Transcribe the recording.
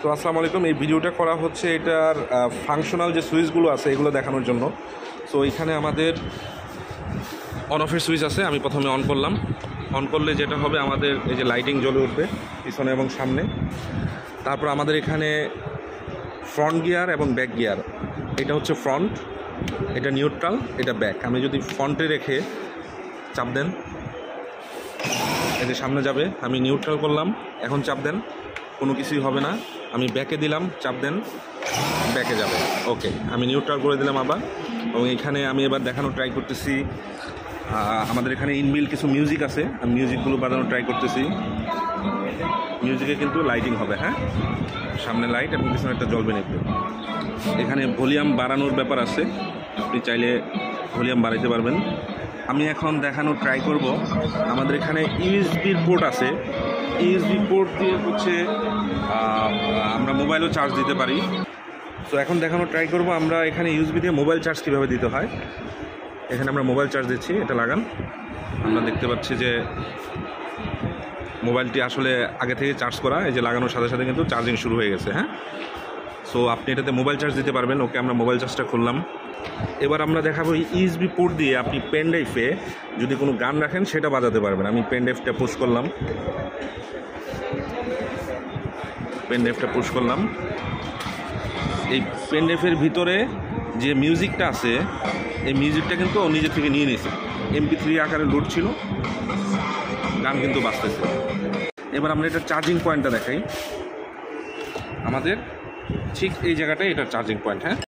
তো আসসালামু আলাইকুম। এই ভিডিওটা করা হচ্ছে এটার ফাংশনাল যে সুইচগুলো আছে এগুলো দেখানোর জন্য। সো এখানে আমাদের অন অফের সুইচ আছে। আমি প্রথমে অন করলাম। অন করলে যেটা হবে, আমাদের এই যে লাইটিং জ্বলে উঠবে পিছনে এবং সামনে। তারপর আমাদের এখানে ফ্রন্ট গিয়ার এবং ব্যাক গিয়ার, এটা হচ্ছে ফ্রন্ট, এটা নিউট্রাল, এটা ব্যাক। আমি যদি ফ্রন্টে রেখে চাপ দেন, এটা সামনে যাবে। আমি নিউট্রাল করলাম, এখন চাপ দেন, কোনো কিছুই হবে না। আমি ব্যাকে দিলাম, চাপ দেন, ব্যাকে যাবে। ওকে, আমি নিউট্রাল করে দিলাম আবার। এবং এখানে আমি এবার দেখানোর ট্রাই করতেছি, আমাদের এখানে ইনবিল্ট কিছু মিউজিক আছে, আমি মিউজিকগুলো বাজানোর ট্রাই করতেছি। মিউজিকে কিন্তু লাইটিং হবে, হ্যাঁ, সামনে লাইট এবং পিছনে একটা জ্বলবে একটু। এখানে ভলিউম বাড়ানোর ব্যাপার আছে, আপনি চাইলে ভলিউম বাড়াইতে পারবেন। আমি এখন দেখানোর ট্রাই করব, আমাদের এখানে ইউএসবির পোর্ট আছে। ইউএসবি পোর্ট দিয়ে হচ্ছে আমরা মোবাইলও চার্জ দিতে পারি। তো এখন দেখানোর ট্রাই করব আমরা এখানে ইউএসবি দিয়ে মোবাইল চার্জ কীভাবে দিতে হয়। এখানে আমরা মোবাইল চার্জ দিচ্ছি, এটা লাগান। আমরা দেখতে পাচ্ছি যে মোবাইলটি আসলে আগে থেকে চার্জ করা, এই যে লাগানোর সাথে সাথে কিন্তু চার্জিং শুরু হয়ে গেছে, হ্যাঁ। সো আপনি এটাতে মোবাইল চার্জ দিতে পারবেন। ওকে, আমরা মোবাইল চার্জটা খুললাম। এবার আমরা দেখাবো ইউএসবি পোর্ট দিয়ে আপনি পেন ড্রাইভে যদি কোনো গান রাখেন সেটা বাজাতে পারবেন। আমি পেন ড্রাইভটা পুশ করলাম, পেন ড্রাইভটা পুশ করলাম। এই পেন ড্রাইভের ভিতরে যে মিউজিকটা আছে, এই মিউজিকটা কিন্তু ও নিজে থেকে নিয়ে নিয়েছে। MP3 আকারে লোড ছিল, গান কিন্তু বাজতেছে। এবার আমরা এটা চার্জিং পয়েন্টটা দেখাই। আমাদের ঠিক এই জায়গাটায় এটা চার্জিং পয়েন্ট, হ্যাঁ।